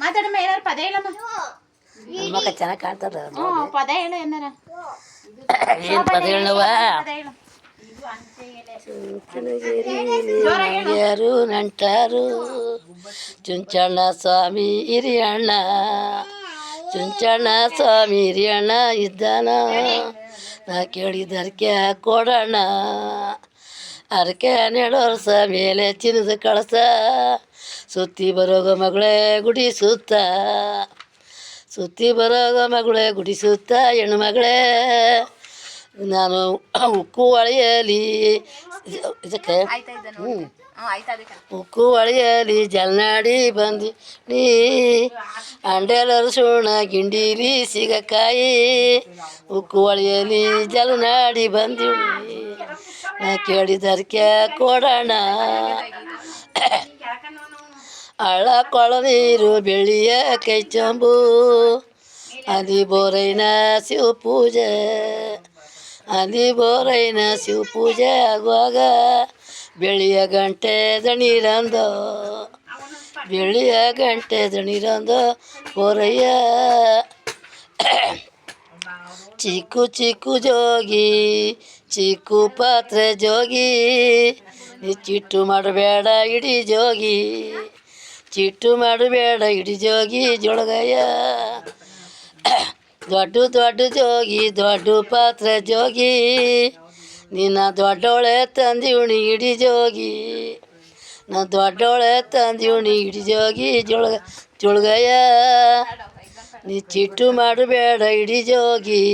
ಮಾತಾಡಮ್ಮ, ಏನಾರು ಪದ ಹೇಳಮ್ಮ. ಮಕ್ಕ ಚೆನ್ನಾಗಿ ಕಾಣ್ತದ. ಪದ ಹೇಳು ಏನಾರ. ಏನು ಪದ ಹೇಳುವ? ಯಾರು ನಂಟಾರು ಚುಂಚಣ್ಣ ಸ್ವಾಮಿ ಹಿರಿಯಣ್ಣ, ಚುಂಚಣ್ಣ ಸ್ವಾಮಿ ಹಿರಿಯಣ್ಣ ಇದ್ದಾನ, ನಾ ಕೇಳಿದರ್ಕೆ ಕೊಡೋಣ. ಅರ್ಕೆ 12 ವರ್ಷ ಮೇಲೆ ಚಿನ್ನದ ಕಳಸ, ಸುತ್ತಿ ಬರೋಗ ಮಗಳೇ ಗುಡಿ ಸುತ್ತ, ಸುತ್ತಿ ಬರೋಗ ಮಗಳೇ ಗುಡಿ ಸುತ್ತ. ಹೆಣ್ಣು ಮಗಳೇ ನಾನು ಉಕ್ಕು ಹೊಳೆಯಲಿ ಇದಕ್ಕೆ ಉಕ್ಕು ಹೊಳೆಯಲಿ ಜಲ್ನಾಡಿ ಬಂದು ನೀ, ಅಂಡೆಲರು ಸುಣ ಗಿಂಡೀಲಿ ಸಿಗಕಾಯಿ, ಉಕ್ಕು ಹೊಳೆಯಲಿ ಜಲ್ನಾಡಿ ಬಂದಿವಿ, ನಾ ಕೇಳಿದರ್ಕೆ ಕೊಡೋಣ. ಹಳ್ಳ ಕೊಳ ನೀರು ಬೆಳ್ಳಿಯ ಕೈ ಚಂಬು, ಅಲ್ಲಿ ಬೋರೈನ ಶಿವ ಪೂಜೆ, ಅಲ್ಲಿ ಬೋರೈನ ಶಿವ ಪೂಜೆ ಆಗುವಾಗ ಬೆಳ್ಳಿಯ ಗಂಟೆ ದಣಿರಂದು, ಬೆಳ್ಳಿಯ ಗಂಟೆ ದಣಿರಂದು ಬೋರಯ್ಯ. ಚಿಕ್ಕು ಚಿಕ್ಕು ಜೋಗಿ ಚಿಕ್ಕು ಪಾತ್ರೆ ಜೋಗಿ, ನೀ ಚಿಟ್ಟು ಮಾಡಬೇಡ ಇಡೀ ಜೋಗಿ, ಚಿಟ್ಟು ಮಾಡಬೇಡ ಇಡೀ ಜೋಗಿ ಜೋಳಗಯ್ಯ. ದೊಡ್ಡ ದೊಡ್ಡ ಜೋಗಿ ದೊಡ್ಡ ಪಾತ್ರೆ ಜೋಗಿ, ನಿನ್ನ ದೊಡ್ಡವಳೆ ತಂದಿವ್ನಿ ಇಡೀ ಜೋಗಿ, ನಾ ದೊಡ್ಡವಳೆ ತಂದಿವ್ನಿ ಇಡೀ ಜೋಗಿ ಜೋಳಗಯ್ಯ. ನೀ ಚಿಟ್ಟು ಮಾಡಬೇಡ ಇಡೀ ಜೋಗಿ.